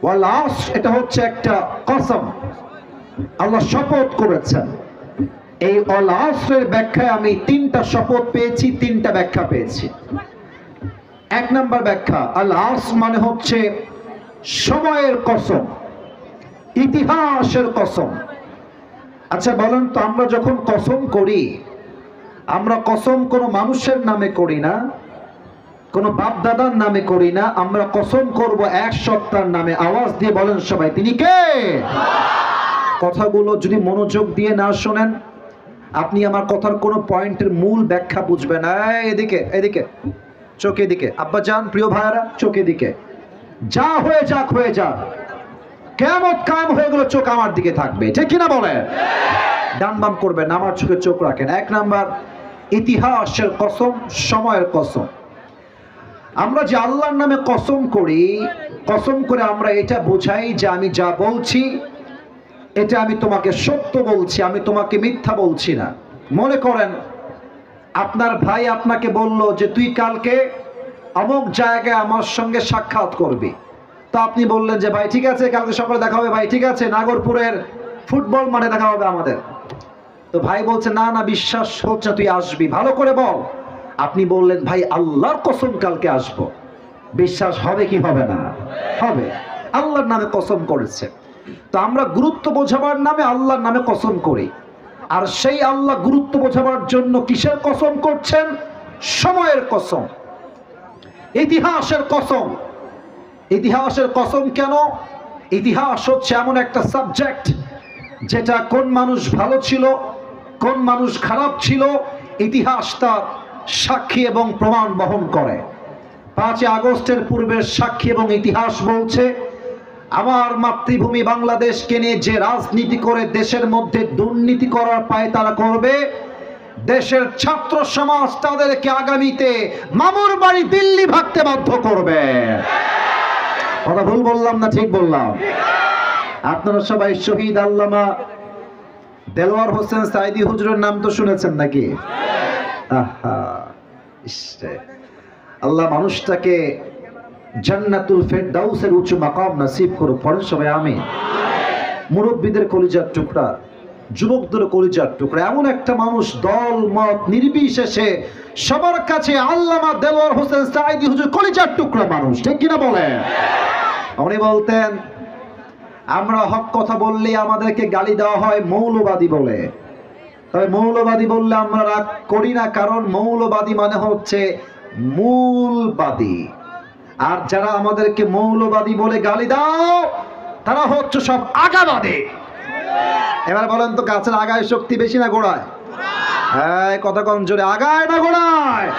ওয়াল আসর এটা হচ্ছে একটা কসম, আল্লাহ শপথ করেছেন। এই ওয়াল আসরের ব্যাখ্যায় আমি তিনটা শপথ পেয়েছি, তিনটা ব্যাখ্যা পেয়েছি। এক নাম্বার ব্যাখ্যা, আল আসর মানে হচ্ছে সময়ের কসম, ইতিহাসের কসম। আচ্ছা বলেন তো, আমরা যখন কসম করি, আমরা কসম কোনো মানুষের নামে করি না, কোনো বাপ দাদার নামে করি না, আমরা কসম করব এক সত্তার নামে। আওয়াজ দিয়ে বলেন সবাই, তিনি কে? কথাগুলো যদি মনোযোগ দিয়ে না শোনেন, আপনি আমার কথার কোনো পয়েন্টের মূল ব্যাখ্যা বুঝবেন না। এদিকে এদিকে, চোখ এদিকে, আব্বা যান, প্রিয় ভাইরা, চোখ এদিকে। যা হয়ে যাক হয়ে যাক, কিয়ামত কায়েম হয়ে গেল, চোখ আমার দিকে থাকবে, ঠিক কিনা বলেন? ডান বাম করবেন, আমার চোখে চোখ রাখেন। এক নাম্বার, ইতিহাসের কসম, সময়ের কসম। আমরা যে আল্লাহর নামে কসম করি, কসম করে আমরা এটা বোঝাই যে আমি যা বলছি এটা আমি তোমাকে সত্য বলছি, আমি তোমাকে মিথ্যা বলছি না। মনে করেন আপনার ভাই আপনাকে বলল যে তুই কালকে অমুক জায়গায় আমার সঙ্গে সাক্ষাৎ করবি। তো আপনি বললেন যে ভাই ঠিক আছে, কালকে সকালে দেখা হবে। ভাই ঠিক আছে, নাগরপুরের ফুটবল মাঠে দেখা হবে আমাদের। তো ভাই বলছে না না, বিশ্বাস হচ্ছে তুই আসবি, ভালো করে বল। আপনি বললেন ভাই আল্লাহর কসম কালকে আসবো। বিশ্বাস হবে কি হবে না? হবে। আল্লাহর নামে কসম করেছে। তো আমরা গুরুত্ব বোঝাবার নামে আল্লাহর নামে কসম করি, আর সেই আল্লাহ গুরুত্ব বোঝাবার জন্য কিসের কসম করছেন? সময়ের কসম, ইতিহাসের কসম। ইতিহাসের কসম কেন? ইতিহাস হচ্ছে এমন একটা সাবজেক্ট যেটা কোন মানুষ ভালো ছিল, কোন মানুষ খারাপ ছিল, ইতিহাস তার সাক্ষী এবং প্রমাণ বহন করে। 5 আগস্টের পূর্বের সাক্ষী এবং ইতিহাস বলছে, আমার মাতৃভূমি বাংলাদেশকে নিয়ে যে রাজনীতি করে দেশের মধ্যে দুর্নীতি করার পায় তারা করবে, দেশের ছাত্র সমাজ তাদেরকে আগামীতে মামুর বাড়ি দিল্লি ভাগতে বাধ্য করবে। কথা ভুল বললাম না ঠিক বললাম? আপনারা সবাই শহীদ আল্লামা দেলোয়ার হোসেন সাইদি হুজুরের নাম তো শুনেছেন নাকি? আহা, আল্লাহ মানুষটাকে জান্নাতুল ফেরদাউসের উঁচু মাকাম নসিব করুক। পড়েন সবাই আমিন। মুরব্বীদের কলিজার টুকরা, যুবকদের কলিজার টুকরা, এমন একটা মানুষ দল মত নির্বিশেষে সবার কাছে আল্লামা দেলোয়ার হোসেন সাইদি হুজুর কলিজার টুকরা মানুষ, ঠিক কিনা বলেন? উনি বলতেন আমরা হক কথা বললে আমাদেরকে গালি দেওয়া হয় মৌলবাদী বলে। তবে মৌলবাদী বললে আমরা রাগ করি না, কারণ মৌলবাদী মানে হচ্ছে মূলবাদী। আর যারা আমাদেরকে মৌলবাদী বলে গালি দাও তারা হচ্ছে সব আগাবাদী। এবার বলেন তো, গাছের আগায় শক্তি বেশি না গোড়ায়? হ্যাঁ, কথা কম জোরে, আগায় না গোড়ায়?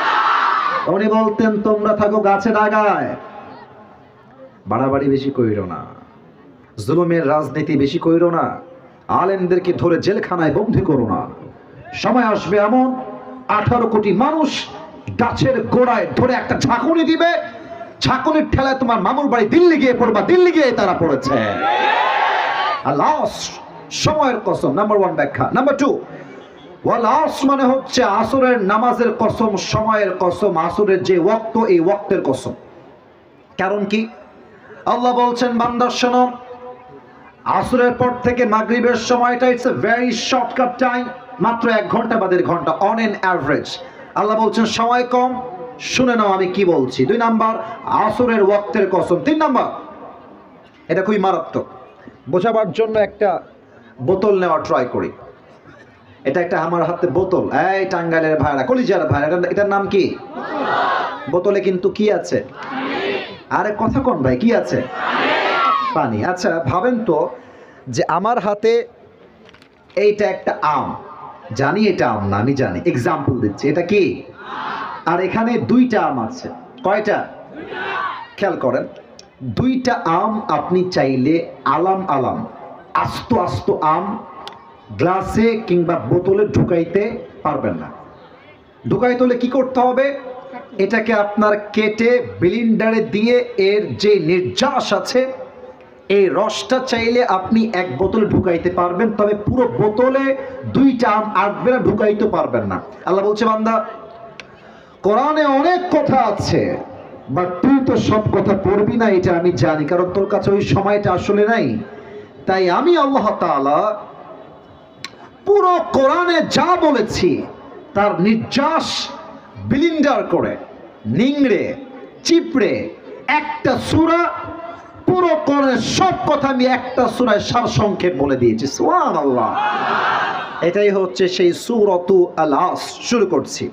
উনি বলতেন তোমরা থাকো গাছের আগায়, বাড়াবাড়ি বেশি কইরো না, জুলুমের রাজনীতি বেশি কইরো না, আলেমদেরকে ধরে জেলখানায় বন্দী করো না। সময় আসবে এমন 18 কোটি মানুষ গাছের গোড়ায় ধরে একটা ঝাঁকুনি দিবে, ঝাঁকুনির ঠেলায় তোমার মামুর বাড়ি দিল্লি গিয়ে পড়বা। দিল্লি গিয়ে তারা পড়েছে। আল্লাহ সময়ের কসম, নাম্বার 1 ব্যাখ্যা। নাম্বার 2, ওয়াল আসর মানে হচ্ছে আসরের নামাজের কসম, সময়ের কসম, আসরের যে ওয়াক্ত, এই ওয়াক্তের কসম। কারণ কি? আল্লাহ বলছেন বান্দা শোনো, আসরের পর থেকে মাগরিবের সময়টা it's a very shortcut time, মাত্র 1 ঘন্টা বা 1.5 ঘন্টা অন এন অ্যাভারেজ। আল্লাহ বলছেন সময় কম, শুনে নাও আমি কি বলছি। 2 নাম্বার, আসরের ওয়াক্তের কসম। 3 নাম্বার, এটা খুবই মারাত্মক, বোঝাবার জন্য একটা বোতল নেওয়া ট্রাই করি। এটা একটা আমার হাতে বোতল, এই টাঙ্গাইলের ভাইরা, কলিজার ভাইরা, এটার নাম কি? বোতলে কিন্তু কি আছে? আরে কথা কোন ভাই, কি আছে? পানি। আচ্ছা ভাবেন তো যে আমার হাতে এইটা একটা আম, জানি এটা আম না, আমি জানি, এক্সাম্পল দিচ্ছি, এটা কি? আর এখানে 2টা আম আছে। কয়টা? খেয়াল করেন, 2টা আম আপনি চাইলে আলাম আলাম আস্ত আস্ত আম গ্লাসে কিংবা বোতলে ঢুকাইতে পারবেন না। ঢুকাইতে হলে কি করতে হবে? এটাকে আপনার কেটে ব্লেন্ডারে দিয়ে এর যে নির্যাস আছে এই রসটা চাইলে আপনি 1 বোতলে ঢুকাইতে পারবেন, তবে পুরো বোতলে 2টা আম আটবে না, ঢুকাইতে পারবেন না। আল্লাহ বলছে বান্দা, কোরআনে অনেক কথা আছে, বাট তুই তো সব কথা পড়বি না, এটা আমি জানি, কারণ তোর কাছে ওই সময়টা আসলে নাই। তাই আমি আল্লাহ তাআলা পুরো কোরআনে যা বলেছি তার নির্যাস বিলিন্ডার করে, নিংড়ে চিপড়ে একটা সূরা, পুরো কোরআনের সব কথা আমি একটা সূরায় সারসংক্ষেপ বলে দিয়েছি। সুবহানাল্লাহ। এটাই হচ্ছে সেই সূরাতু আল-আসর। শুরু করছি।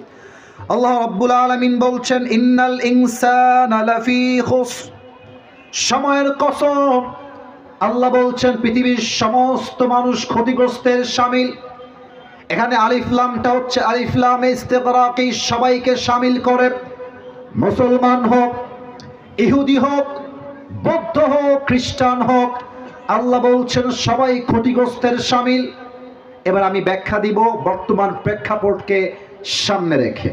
আল্লাহ রাব্বুল আলামিন বলছেন, ইন্নাল ইনসানা লাফি খুসর। সময়ের কসম, আল্লাহ বলছেন পৃথিবীর সমস্ত মানুষ ক্ষতিগ্রস্তের শামিল। এখানে আলিফ লামটা হচ্ছে আলিফ লাম ইস্তিগরাকি, সবাইকে শামিল করে। মুসলমান হোক, ইহুদি হোক, বৌদ্ধ হোক, খ্রিস্টান হোক, আল্লাহ বলছেন সবাই ক্ষতিগ্রস্তের শামিল। এবার আমি ব্যাখ্যা দিব বর্তমান প্রেক্ষাপটকে সামনে রেখে।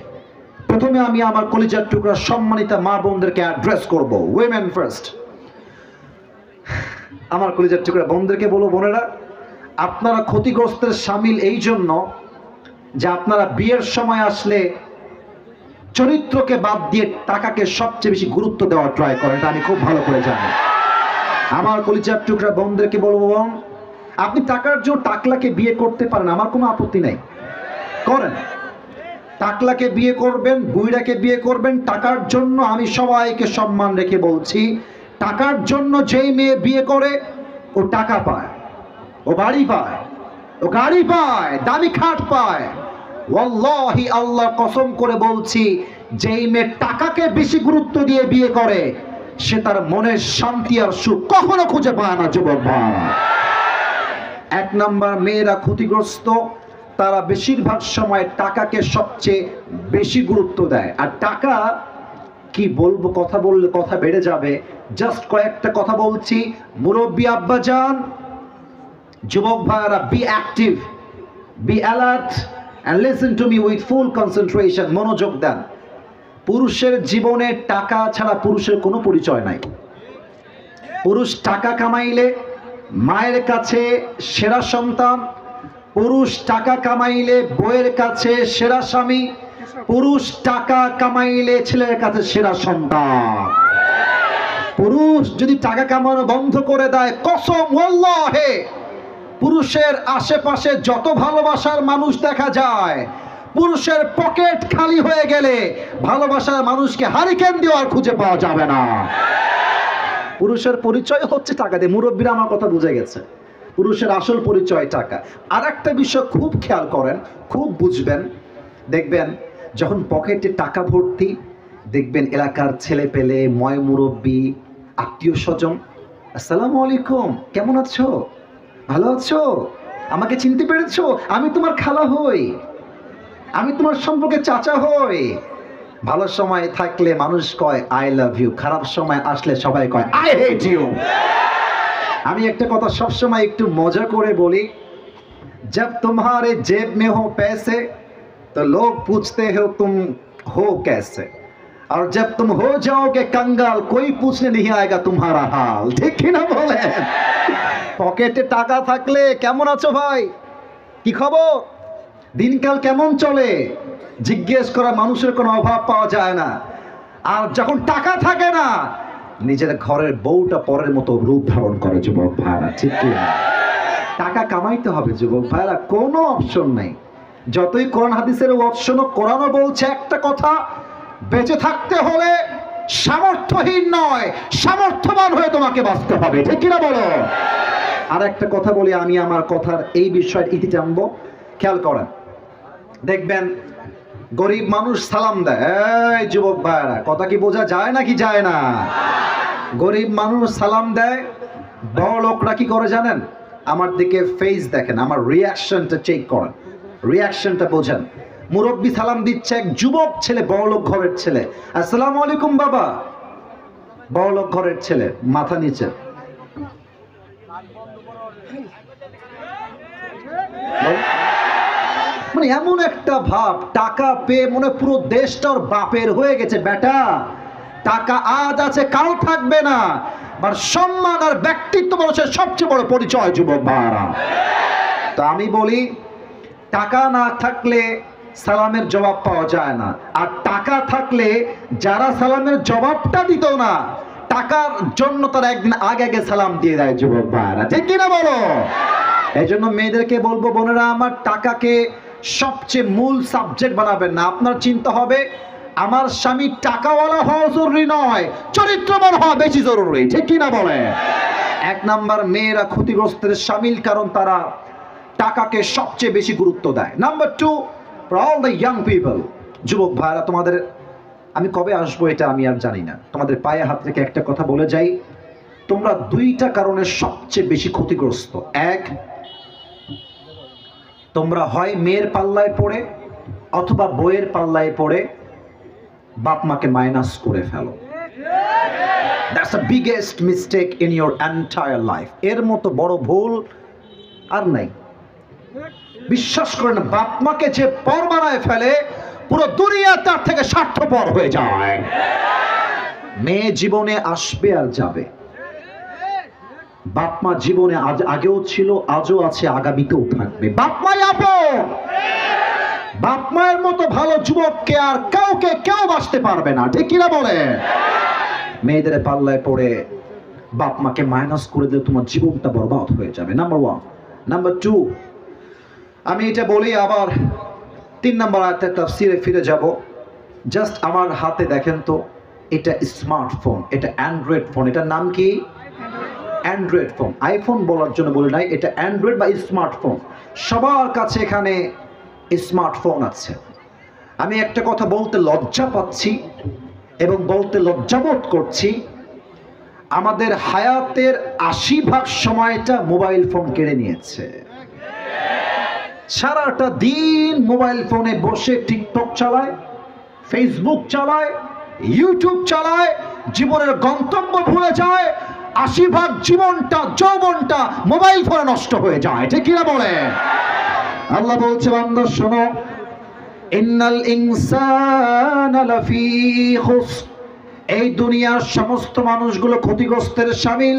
প্রথমে আমি আমার কলিজার টুকরা সম্মানিত মা বোনদেরকে অ্যাড্রেস করব। Women first. আমার কলিজার টুকরা বোনদেরকে বলবো, বোনেরা, আপনারা ক্ষতিগ্রস্তের শামিল এই জন্য যে আপনারা বিয়ের সময় আসলে চরিত্রকে বাদ দিয়ে টাকাকে সবচেয়ে বেশি গুরুত্ব দেওয়ার ট্রাই করেন। এটা আমি খুব ভালো করে জানি। আমার কলিজার টুকরা বোনদেরকে বলবো, বোন, আপনি টাকার জন্য টাকলাকে বিয়ে করতে পারেন, আমার কোনো আপত্তি নাই, করেন। টাকলাকে বিয়ে করবেন, বুইড়াকে বিয়ে করবেন টাকার জন্য। আমি সবাইকে সম্মান রেখে বলছি, টাকার জন্য যেই মেয়ে বিয়ে করে ও টাকা পায়, ও বাড়ি পায়, ও গাড়ি পায়, দামি খাট পায়। ওয়াল্লাহি আল্লাহ কসম করে বলছি, যেই মেয়ে টাকাকে বেশি গুরুত্ব দিয়ে বিয়ে করে সে তার মনের শান্তি আর সুখ কখনো খুঁজে পায় না। যুবক ভাই, এক নাম্বার, মেয়েরা ক্ষতিগ্রস্ত, তারা বেশিরভাগ সময় টাকাকে সবচেয়ে বেশি গুরুত্ব দেয়। আর টাকা কি বলবো, কথা বললে কথা বেড়ে যাবে, জাস্ট কয়েকটা কথা বলছি। মুরব্বী আব্বাজান, যুবক ভাইরা, be active, be alert and listen to me with full concentration. মনোযোগ দেন। পুরুষের জীবনে টাকা ছাড়া পুরুষের কোনো পরিচয় নাই। পুরুষ টাকা কামাইলে মায়ের কাছে সেরা সন্তান, পুরুষ টাকা কামাইলে বউয়ের কাছে সেরা স্বামী, পুরুষ টাকা কামাইলে ছেলের কাছে সেরা সন্তান। পুরুষ যদি টাকা কামানো বন্ধ করে দেয়, কসম ওয়াল্লাহে, পুরুষের আশেপাশে যত ভালোবাসার মানুষ দেখা যায়, পুরুষের পকেট খালি হয়ে গেলে ভালোবাসার মানুষকে হারিকেন দেওয়ার খুঁজে পাওয়া যাবে না। পুরুষের পরিচয় হচ্ছে টাকা দিয়ে। মুরব্বীরা আমার কথা বুঝে গেছে, পুরুষের আসল পরিচয় টাকা। আর একটা বিষয় খুব খেয়াল করেন, খুব বুঝবেন, দেখবেন যখন পকেটে টাকা ভর্তি, দেখবেন এলাকার ছেলে পেলে, ময় মুরব্বী, আত্মীয় স্বজন, আসসালামু আলাইকুম, কেমন আছো, ভালো আছো, আমাকে চিনতে পেরেছো, আমি তোমার খালা হই, আমি তোমার সম্পর্কে চাচা হই। ভালো সময় থাকলে মানুষ কয় আই লাভ ইউ, খারাপ সময় আসলে সবাই কয় আই হেট ইউ। আমি একটা কথা সবসময় একটু মজা করে বলি, जब तुम्हारे जेब में हो पैसे तो लोग पूछते हो तुम हो कैसे, और जब तुम हो जाओगे कंगाल कोई पूछने नहीं आएगा तुम्हारा हाल। ठीक ही ना बोले? পকেটে টাকা থাকলে কেমন আছো ভাই, কি খবর, দিনকাল কেমন চলে, জিজ্ঞেস করা মানুষের কোনো অভাব পাওয়া যায় না। আর যখন টাকা থাকে না, নিজের ঘরের বউটা পরের মতো রূপ ধারণ করে। যুবক ভাইরা, ঠিক কি না? টাকা কামাইতে হবে যুবক ভাইরা, কোনো অপশন নাই। যতই কোরআন হাদিসের অপশন, কোরআনও বলছে একটা কথা, বেঁচে থাকতে হলে সামর্থ্যহীন নয়, সামর্থ্যবান হয়ে তোমাকে বাঁচতে হবে। ঠিক কিনা বলো? আর একটা কথা বলি, আমি আমার কথার এই বিষয়ের ইতি টানবো, খেয়াল করেন। দেখবেন গরিব মানুষ সালাম দেয়। এই যুবক ভাইরা, কথা কি বোঝা যায় নাকি যায় না? গরিব মানুষ সালাম দেয়, বড় লোকরা কি করে জানেন? আমার দিকে ফেস দেখেন, আমার রিয়াকশনটা চেক করেন, রিয়াকশনটা বোঝেন। মুরব্বী সালাম দিচ্ছে, এক যুবক ছেলে, বড়লোক ঘরের ছেলে, আসসালামু আলাইকুম বাবা। বড়লোক ঘরের ছেলে মাথা নিচে, মানে এমন একটা ভাব, টাকা পেয়ে মনে পুরো দেশটা ওর বাপের হয়ে গেছে। বেটা, টাকা আজ আছে কাল থাকবে না, আর সম্মান আর ব্যক্তিত্ব মানুষের সবচেয়ে বড় পরিচয়। যুবক ভাইরা, তো আমি বলি, টাকা না থাকলে সালামের জবাব পাওয়া যায় না। আর টাকা থাকলে যারা সালামের জবাবটা দিত না, টাকার জন্য তারা একদিন আগে আগে সালাম দিয়ে দেয় যুবক ভাইরা, ঠিক কিনা বলো? এই জন্য মেয়েদেরকে বলবো, বোনেরা আমার, টাকাকে সবচেয়ে মূল সাবজেক্ট বানাবেন না। আপনার চিন্তা হবে আমার স্বামী টাকাওয়ালা হওয়া জরুরি নয়, চরিত্রবান হওয়া বেশি জরুরি, ঠিক কিনা বলে? এক নাম্বার, মেয়েরা ক্ষতিগ্রস্তের শামিল, কারণ তারা টাকাকে সবচেয়ে বেশি গুরুত্ব দেয়। Number two, for all the young people, যুবক ভাইরা, তোমাদের আমি কবে আসবো এটা আমি আর জানি না, তোমাদের পায়ে হাত রেখে একটা কথা বলে যাই, তোমরা দুইটা কারণে সবচেয়ে বেশি ক্ষতিগ্রস্ত। এক, তোমরা হয় মেয়ের পাল্লায় পড়ে অথবা বইয়ের পাল্লায় পড়ে বাপ মাকে মাইনাস করে ফেলো। That's the biggest mistake in your entire life. এর মতো বড় ভুল আর নাই। বিশ্বাস করেন, বাপ মাকে যে পর বানায় ফেলে পুরো দুনিয়া তার থেকে স্বার্থপর হয়ে যায়। মেয়ে জীবনে আসবে আর যাবে, বাপ মা জীবনে আজ আগেও ছিল, আজও আছে, আগামীতেও থাকবে। বাপ মাই আপন, বাপ মায়ের মতো ভালো যুবককে আর কাউকে কেউ বাঁচতে পারবে না, ঠিক কিনা বলে? মেয়েদের পাল্লায় পড়ে বাপ মাকে মাইনাস করে দিলে তোমার জীবনটা বরবাদ হয়ে যাবে, নাম্বার ওয়ান। নাম্বার টু, আমি এটা বলি আবার 3 নম্বর আয়াতের তাফসীরে ফিরে যাব। জাস্ট আমার হাতে দেখেন তো, এটা স্মার্টফোন, এটা অ্যান্ড্রয়েড ফোন। এটার নাম কি? Android phone. আইফোন বলার জন্য বলে নাই, এটা অ্যান্ড্রয়েড বা স্মার্টফোন। সবার কাছে এখানে স্মার্টফোন আছে। আমি একটা কথা বলতে লজ্জা পাচ্ছি এবং বলতে লজ্জাবোধ করছি, আমাদের হায়াতের 80% সময়টা মোবাইল ফোন কেড়ে নিয়েছে। সারাটা দিন মোবাইল ফোনে বসে টিকটক চালায়, ফেসবুক চালায়, ইউটিউব চালায়, জীবনের গন্তব্য ভুলে যায়। 80% জীবনটা, যৌবনটা মোবাইল ফোনে নষ্ট হয়ে যায়, ঠিক কিনা বলে? আল্লাহ বলছে, বান্দা শোনো, ইন্নাল ইনসানা লাফি খুসর, এই দুনিয়ার সমস্ত মানুষগুলো ক্ষতিগ্রস্তের শামিল।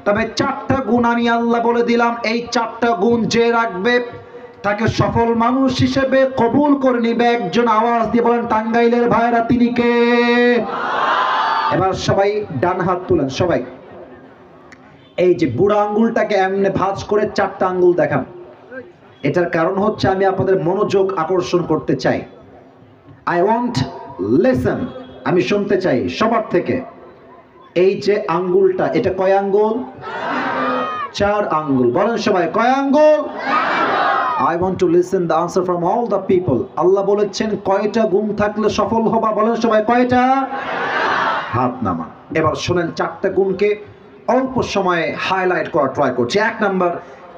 তবে 4টা গুণ আমি আল্লাহ বলে দিলাম, এই 4টা গুণ যে রাখবে তাকে সফল মানুষ হিসেবে কবুল করে নিবে। একজন আওয়াজ দিয়ে বলেন, টাঙ্গাইলের ভাইরা তিনি কে? এবার সবাই ডান হাত তুলেন, সবাই। এই যে বুড়া আঙ্গুলটাকে এমনি ভাঁজ করে 4টা আঙ্গুল দেখান। এটার কারণ হচ্ছে আমি আপনাদের মনোযোগ আকর্ষণ করতে চাই। আই ওয়ান্ট লিসেন, আমি শুনতে চাই সবার থেকে। এই যে আঙ্গুলটা, এটা কয় আঙ্গুল? 4 আঙ্গুল। বলেন সবাই, কয় আঙ্গুল? I want to listen the answer from all the people. আল্লাহ বলেছেন কয়টা গুণ থাকলে সফল হবা? বলেন সবাই, কয়টা? হাত নামান। এবার শুনেন 4টা গুণকে অল্প সময়ে হাইলাইট করা ট্রাই করছি। 1 নাম্বার,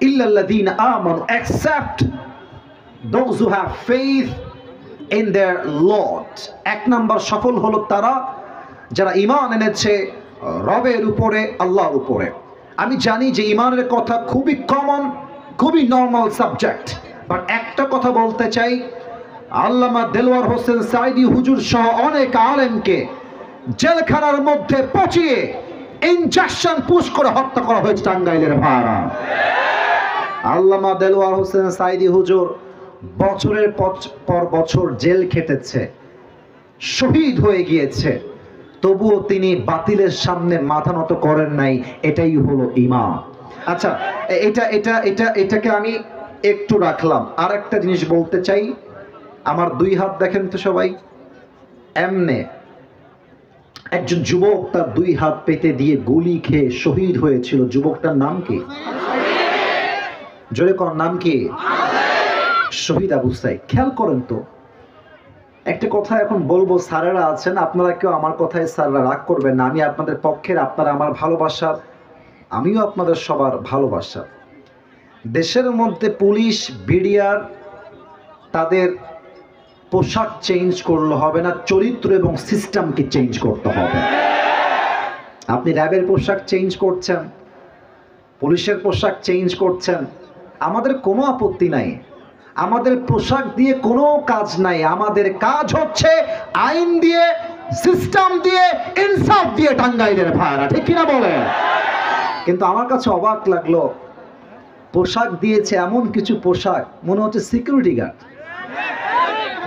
ইল্লাল্লাযীনা আমানু, except those who have faith in their Lord। 1 number সফল হলো তারা যারা ঈমান এনেছে রবের উপরে, আল্লাহর উপরে। আমি জানি যে ঈমানের কথা খুবই কমন, খুবই নর্মাল সাবজেক্ট, বাট একটা কথা বলতে চাই, আল্লামা দেলোয়ার হোসেন সাঈদী হুজুর সহ অনেক আলেমকে জেলখানার মধ্যে পচিয়ে ইনজেকশন পুশ করে হত্যা করা হয়েছে টাঙ্গাইলের ভাড়া। আল্লামা দেলোয়ার হোসেন সাঈদী হুজুর বছরের পর বছর জেল খেটেছে, শহীদ হয়ে গিয়েছে, তবুও তিনি বাতিলের সামনে মাথা নত করেন নাই। এটাই হলো ঈমান। আচ্ছা, এটাকে আমি একটু রাখলাম। আর একটা জিনিস বলতে চাই, আমার 2 হাত দেখেন তো সবাই। এমনে একজন যুবক তার 2 হাত পেতে দিয়ে গুলি খেয়ে শহীদ হয়েছিল। যুবকটার নাম কি? জোরে কোন নাম কি? শহীদ আবু সাঈদ। খেয়াল করেন তো, একটা কথা এখন বলবো, স্যারেরা আছেন, আপনারা কেউ আমার কথায় স্যাররা রাগ করবেন না, আমি আপনাদের পক্ষের, আপনারা আমার ভালোবাসার, আমিও আপনাদের সবার ভালোবাসা। দেশের মধ্যে পুলিশ, বিডিআর তাদের পোশাক চেঞ্জ করলে হবে না, চরিত্র এবং সিস্টেমকে চেঞ্জ করতে হবে। আপনি র্যাবের পোশাক চেঞ্জ করছেন, পুলিশের পোশাক চেঞ্জ করছেন, আমাদের কোনো আপত্তি নাই, আমাদের পোশাক দিয়ে কোনো কাজ নাই। আমাদের কাজ হচ্ছে আইন দিয়ে, সিস্টেম দিয়ে, ইনসাফ দিয়ে টাঙ্গাইলের ভাইরা, ঠিক কিনা বলে? কিন্তু আমার কাছে অবাক লাগলো, পোশাক দিয়েছে এমন কিছু পোশাক মনে হচ্ছে সিকিউরিটি গার্ড।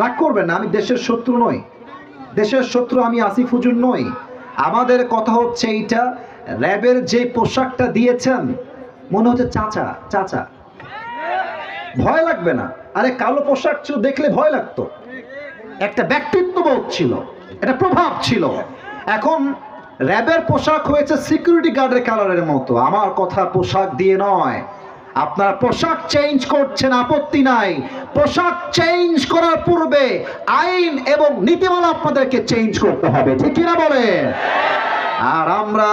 রাগ করবেন না, আমি দেশের শত্রু নই, দেশের শত্রু আমি আসিফ হুজুর নই। আমাদের কথা হচ্ছে এইটা, র্যাবের যে পোশাকটা দিয়েছেন মনে হচ্ছে চাচা চাচা, ভয় লাগবে না। আরে কালো পোশাক ছিল, দেখলে ভয় লাগতো, একটা ব্যক্তিত্ববোধ ছিল, একটা প্রভাব ছিল। এখন র্যাবের পোশাক হয়েছে সিকিউরিটি গার্ডের কালারের মতো। আমার কথা পোশাক দিয়ে নয়, আপনারা পোশাক চেঞ্জ করছেন, আপত্তি নাই। পোশাক চেঞ্জ করার পূর্বে আইন এবং নীতিমালা আপনাদেরকে চেঞ্জ করতে হবে, ঠিক কিনা বলে? আর আমরা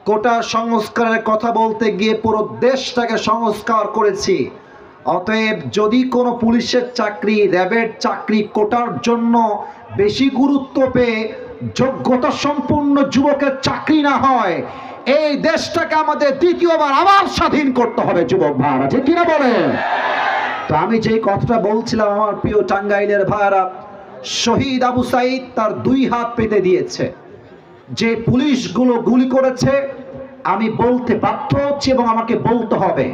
কোটা সংস্কারের কথা বলতে গিয়ে পুরো দেশটাকে সংস্কার করেছি। অতএব যদি কোনো পুলিশের চাকরি, র্যাবের চাকরি কোটার জন্য বেশি গুরুত্ব পেয়ে যোগ্যতা সম্পূর্ণ যুবকের চাকরি না হয়, এই দেশটাকে আমাদের দ্বিতীয়বার আবার স্বাধীন করতে হবে যুবক ভাইরা, ঠিক কিনা বলে? তো আমি যেই কথাটা বলছিলাম, আমার প্রিয় টাঙ্গাইলের ভাইরা, শহীদ আবু সাইদ তার 2 হাত পেতে দিয়েছে। যে পুলিশগুলো গুলি করেছে, আমি বলতে বাধ্য হচ্ছি এবং আমাকে বলতে হবে,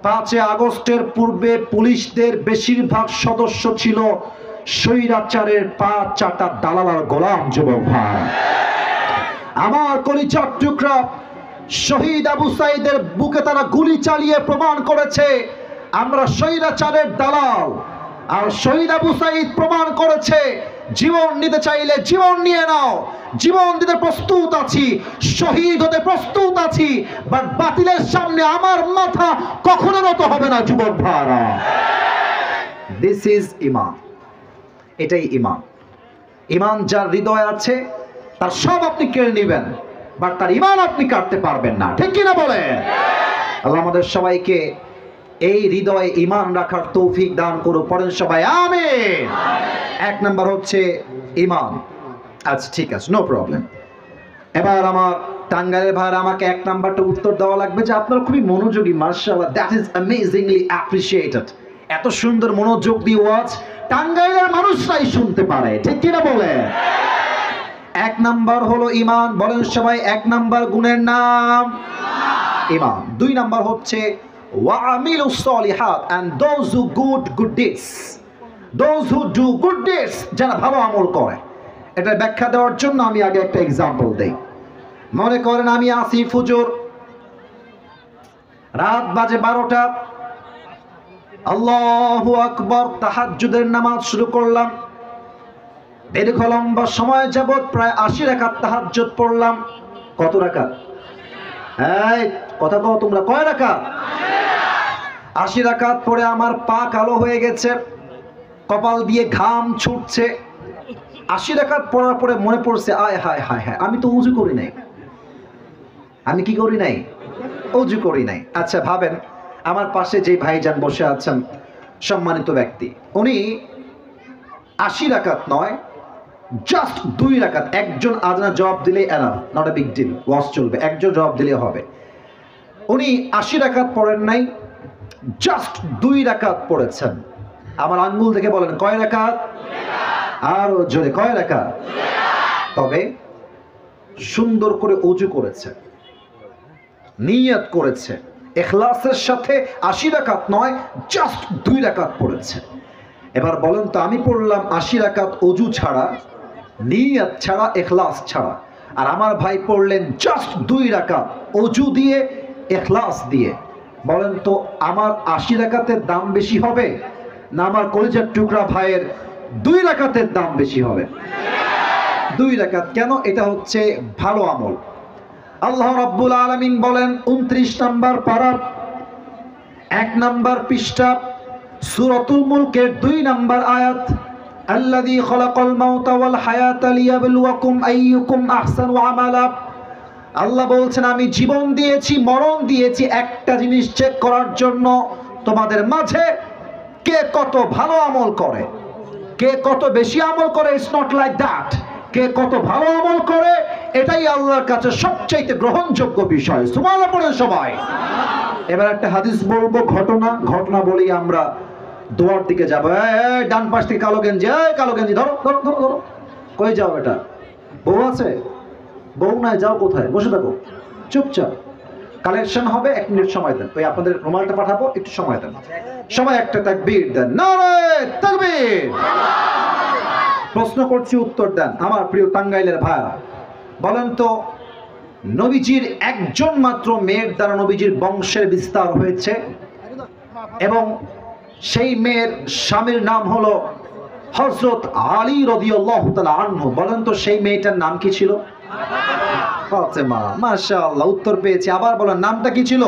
5 আগস্টের পূর্বে পুলিশদের বেশিরভাগ সদস্য ছিল স্বৈরাচারের পা চাটা দালাল আর গোলাম। যুবক ভাই, আমার কলিজার টুকরা, শহীদ আবু সাইদের বুকে তারা গুলি চালিয়ে প্রমাণ করেছে আমরা স্বৈরাচারের দালাল। আর শহীদ আবু সাইদ প্রমাণ করেছে জীবন নিতে চাইলে জীবন নিয়ে নাও, জীবন দিতে প্রস্তুত আছি, শহীদ হতে প্রস্তুত আছি, বাট বাতিলের সামনে আমার মাথা কখনো নত হবে না। যুবক ভাইরা, দিস ইজ ঈমান, এটাই ঈমান। ঈমান যার হৃদয়ে আছে তার সব আপনি কেড়ে নেবেন, বাট তার ঈমান আপনি কাটতে পারবেন না, ঠিক কিনা বলে? আল্লাহ আমাদের সবাইকে এই হৃদয়ে ঈমান রাখার তৌফিক দান করুন, পড়েন সবাই আমিন। 1 নাম্বার হচ্ছে ঈমান। আচ্ছা ঠিক আছে, নো প্রবলেম। এবার আমার টাঙ্গাইলের ভাইরা আমাকে 1 নাম্বারটা উত্তর দেওয়া লাগবে যে আপনারা খুবই মনোযোগী, মাশাআল্লাহ, দ্যাট ইজ অ্যামেজিংলি অ্যাপ্রিশিয়েটেড। এত সুন্দর মনোযোগ দিয়ে ওয়াজ টাঙ্গাইলের মানুষরাই শুনতে পারে, ঠিক কিনা বলে? 1 নাম্বার হলো ঈমান, বলেন সবাই 1 নাম্বার গুণের নাম ঈমান। 2 নাম্বার হচ্ছে ওয়ামিলুস সলিহাত, and those who good deeds, those who do good deeds, যারা ভালো আমল করে। এটা ব্যাখ্যা দেওয়ার জন্য আমি আগে একটা এক্সাম্পল দেই। মনে করেন আমি আসিফ হুজুর, রাত বাজে 12টা, আল্লাহু আকবার, তাহাজ্জুদের নামাজ শুরু করলাম, দীর্ঘ লম্বা সময় যাবত প্রায় 80 রাকাত তাহাজ্জুদ পড়লাম। কত রাকাত? এই কথা কও তোমরা, কয় রাকাত? 80 রাকাত পরে আমার পা কালো হয়ে গেছে, কপাল দিয়ে ঘাম ছুটছে। 80 রাকাত পড়ার পরে মনে পড়ছে, আয় হায় হায় হায়, আমি তো উযু করি নাই। আমি কি করি নাই? উযু করি নাই। আচ্ছা ভাবেন, আমার পাশে যে ভাইজান বসে আছেন, সম্মানিত ব্যক্তি, উনি 80 রাকাত নয়, জাস্ট 2 রাকাত, একজন আজানের জবাব দিলে enough, not a big deal, ওয়াজ চলবে, একজন জবাব দিলে হবে। উনি 80 রাকাত পড়েন নাই, জাস্ট 2 রাকাত পড়েছেন। আমার আঙ্গুল দেখে বলেন কয় রাকাত? আর জোরে, কয় রাকাত? তবে সুন্দর করে ওযু করেছে, নিয়ত করেছে, ইখলাসের সাথে 80 রাকাত নয়, জাস্ট 2 রাকাত পড়েছে। এবার বলেন তো, আমি পড়লাম 80 রাকাত ওযু ছাড়া, নিয়ত ছাড়া, ইখলাস ছাড়া, আর আমার ভাই পড়লেন জাস্ট 2 রাকাত ওযু দিয়ে, ইখলাস দিয়ে। বলেন তো আমার 80 রাকাতের দাম বেশি হবে না আমার কলিজার টুকরা ভাইয়ের 2 রাকাতের দাম বেশি হবে? 2 রাকাত। কেন? এটা হচ্ছে ভালো আমল। আল্লাহ রাব্বুল আলামিন বলেন 29 নম্বর পারা 1 নম্বর পৃষ্ঠা সূরাতুল মুলকের 2 নম্বর আয়াত, আল্লাযী খালাকাল মাউতা ওয়াল হায়াতা লিয়াবলুয়াকুম আইয়ুকুম আহসানু আমালা। আল্লাহ বলছেন আমি জীবন দিয়েছি, মরণ দিয়েছি একটা জিনিস চেক করার জন্য, তোমাদের মাঝে কে কত ভালো আমল করে, কে কত বেশি আমল করে। ইটস নট লাইক দ্যাট, কে কত ভালো আমল করে এটাই আল্লাহর কাছে সবচেয়ে গ্রহণযোগ্য বিষয়। সুবহানাল্লাহ পড়েন সবাই। এবার একটা হাদিস বলবো, ঘটনা বলেই আমরা দোয়ার দিকে যাব। এই ডান পাশ থেকে কালো গেঞ্জি, এই কালো গেঞ্জি ধরো ধরো ধরো ধরো। কই যাও এটা? বউ আছে? বউ নাই, যাও কোথায়? বসে থাকো চুপচাপ। কালেকশন হবে, 1 মিনিট সময় দেন। ওই আপনাদের রুমালটা পাঠাবো, একটু সময় দেন। সবাই একটা তাকবীর দেন, নারে তাকবীর। প্রশ্ন করছি, উত্তর দেন আমার প্রিয় টাঙ্গাইলের ভাইরা। বলেন তো, নবীজির একজন মাত্র মেয়ের দ্বারা নবীজির বংশের বিস্তার হয়েছে এবং সেই মেয়ের স্বামীর নাম হলো হযরত আলী রাদিয়াল্লাহু তাআলা আনহু। বলেন তো সেই মেয়েটার নাম কি ছিল? ফাতেমা। মাশাআল্লাহ, উত্তর পেয়েছি। আবার বলেন, নামটা কি ছিল?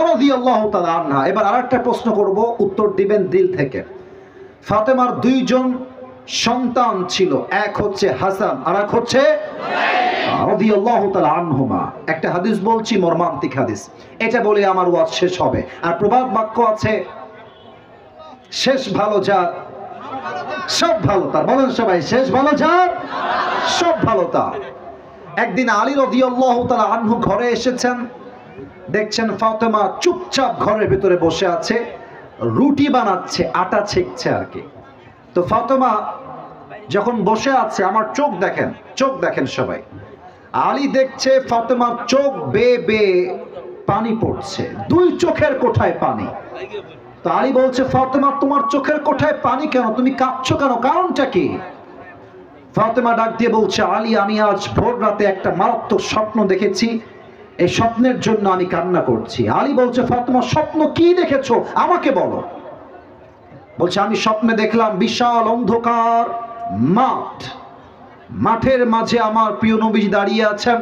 রাদিয়াল্লাহু তাআলা আনহা। এবার আরেকটা প্রশ্ন করব, উত্তর দিবেন দিল থেকে। ফাতেমার 2 জন সন্তান ছিল, এক হচ্ছে হাসান আর এক হচ্ছে রাদিয়াল্লাহু তাআলা আনহুমা। একটা হাদিস বলছি, মর্মান্তিক হাদিস, এটা বলে আমার ওয়াজ শেষ হবে। আর প্রবাদ বাক্য আছে, শেষ ভালো যার সব ভালো তার। বলেন সবাই, শেষ ভালো যার সব ভালো তার। একদিন আলী রাদিয়াল্লাহু তাআলা আনহু ঘরে এসেছেন, দেখছেন ফাতেমা চুপচাপ ঘরের ভিতরে বসে আছে, রুটি বানাচ্ছে, আটা ছেঁকছে আর কি। তো ফাতেমা যখন বসে আছে, আমার চোখ দেখেন, চোখ দেখেন সবাই। আলী দেখছে ফাতেমার চোখ বেয়ে বেয়ে পানি পড়ছে, 2 চোখের কোঠায় পানি। তো আলী বলছে, ফাতেমা তোমার চোখের কোঠায় পানি কেন? তুমি কাঁদছো কেন? কারণটা কি? ফাতেমা ডাক দিয়ে বলছে, আলী আমি আজ ভোর রাতে একটা মারাত্মক স্বপ্ন দেখেছি, এই স্বপ্নের জন্য আমি কান্না করছি। আলী বলছে, ফাতেমা স্বপ্ন কি দেখেছো আমাকে বলো। বলছে, আমি স্বপ্নে দেখলাম বিশাল অন্ধকার মাঠ, মাঠের মাঝে আমার প্রিয় নবীজি দাঁড়িয়ে আছেন,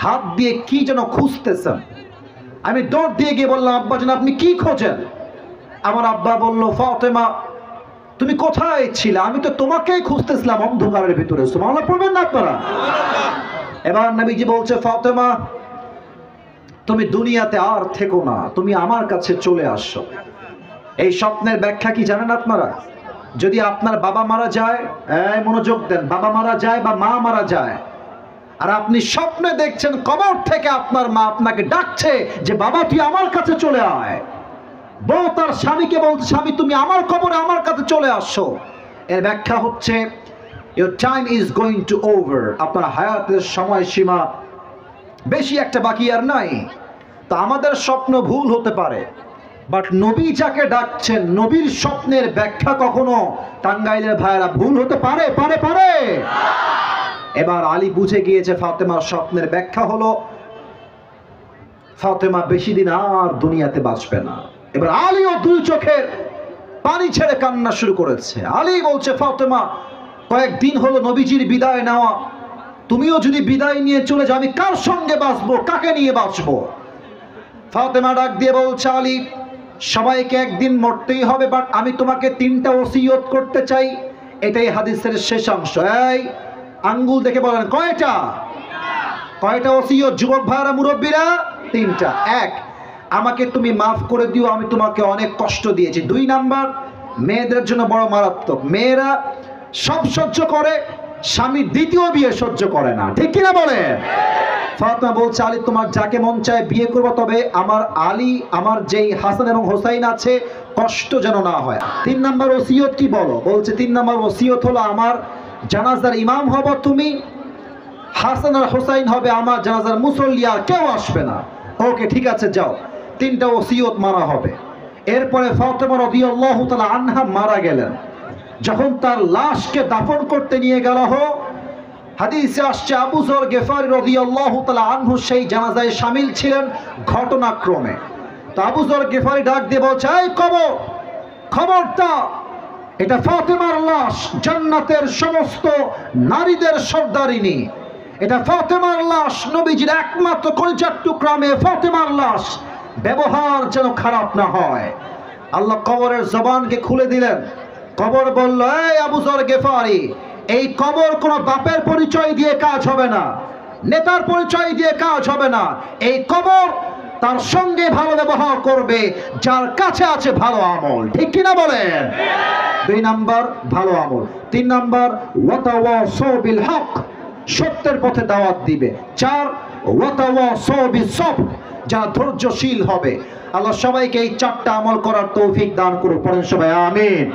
হাত দিয়ে কি যেন খুঁজতেছেন। আমি দৌড় দিয়ে গিয়ে বললাম, আব্বাজান আপনি কি খোঁজেন? আমার আব্বা বলল, ফাতেমা তুমি কোথায় ছিলে? আমি তো তোমাকেই খুঁজতেছিলাম অন্ধকারের ভিতরে। সুবহানাল্লাহ পড়বেন না আপনারা? এবার নবীজি বলছে, ফাতেমা তুমি দুনিয়াতে আর থেকো না, তুমি আমার কাছে চলে আসো। এই স্বপ্নের ব্যাখ্যা কি জানেন আপনারা? যদি আপনার বাবা মারা যায়, মনোযোগ দেন, বাবা মারা যায় বা মা মারা যায়, আর আপনি স্বপ্নে দেখছেন কবর থেকে আপনার মা আপনাকে ডাকছে যে বাবা তুই আমার কাছে চলে আয়। বউ তার স্বামীকে বলছে, স্বামী তুমি আমার কবরে আমার কাছে চলে আসো। এর ব্যাখ্যা হচ্ছে your time is going to over, আপনার হায়াতের সময়সীমা বেশি একটা বাকি আর নাই। তো আমাদের স্বপ্ন ভুল হতে পারে, বাট নবী যাকে ডাকছেন, নবীর স্বপ্নের ব্যাখ্যা কখনো টাঙ্গাইলের ভাইরা ভুল হতে পারে? পারে পারে। এবার আলী বুঝে গিয়েছে ফাতেমার স্বপ্নের ব্যাখ্যা হলো ফাতেমা বেশি দিন আর দুনিয়াতে বাঁচবে না। এবার আলীও 2 চোখের পানি ছেড়ে কান্না শুরু করেছে। আলী বলছে, ফাতেমা কয়েকদিন হলো নবীজির বিদায় নেওয়া, তুমিও যদি বিদায় নিয়ে চলে যাও আমি কার সঙ্গে বাঁচবো, কাকে নিয়ে বাঁচবো? ফাতেমা ডাক দিয়ে বলছে, আলী সবাইকে একদিন মরতেই হবে, বাট আমি তোমাকে 3টা ওসিয়ত করতে চাই। এটাই হাদিসের শেষ অংশ। এই আঙ্গুল দেখে বলেন কয়টা? কয়টা ওসিয়ত যুবক ভাইরা, মুরব্বীরা? 3টা। 1, আমাকে তুমি মাফ করে দিও, আমি তোমাকে অনেক কষ্ট দিয়েছি। 2 নাম্বার, মেয়েদের জন্য বড় মারাত্মক, মেয়েরা সব সহ্য করে, স্বামী 2য় বিয়ে সহ্য করে না, ঠিক কিনা বলে? ফাতেমা বলছে, আলী তোমার যাকে মন চায় বিয়ে করবো, তবে আমার আলী, আমার যেই হাসান এবং হোসাইন আছে, কষ্ট যেন না হয়। 3 নাম্বার ওসিয়ত কি বলো? বলছে 3 নাম্বার ওসিয়ত হলো আমার জানাজার ইমাম হবো তুমি, হাসান আর হোসাইন হবে আমার জানাজার মুসল্লি, আর কেউ আসবে না। ওকে ঠিক আছে যাও, 3টা ওসিয়ত মানা হবে। এরপরে ফাতেমা রাদিয়াল্লাহু তাআলা আনহা মারা গেলেন। যখন তার লাশকে দাফন করতে নিয়ে গেল, হাদিসে আসছে আবু যর গিফারী রাদিয়াল্লাহু তাআলা আনহু সেই জানাজায় শামিল ছিলেন ঘটনাক্রমে। তো আবু যর গিফারী ডাক দিয়ে বলছে, এই কবর, খবরদার, এটা ফাতেমার লাশ, জান্নাতের সমস্ত নারীদের সর্দারিনী, এটা ফাতেমার লাশ, নবীজির একমাত্র কলিজার টুকরা মেয়ে ফাতেমার লাশ, ব্যবহার যেন খারাপ না হয়। আল্লাহ কবরের জবানকে খুলে দিলেন। কবর বলল, এই আবু যর গিফারী, এই কবর কোনো বাপের পরিচয় দিয়ে কাজ হবে না, নেতার পরিচয় দিয়ে কাজ হবে না। এই কবর তার সঙ্গে ভালো ব্যবহার করবে যার কাছে আছে ভালো আমল, ঠিক কিনা বলেন? 2 নাম্বার ভালো আমল। 3 নাম্বার ওয়াতাওয়াসাউ বিল হক, সত্যের পথে দাওয়াত দিবে। 4 ওয়াতাওয়াসাউ বিস সবর, যারা ধৈর্যশীল হবে। আল্লাহ সবাইকে এই 4টা আমল করার তৌফিক দান করুন। পড়েন সবাই আমিন।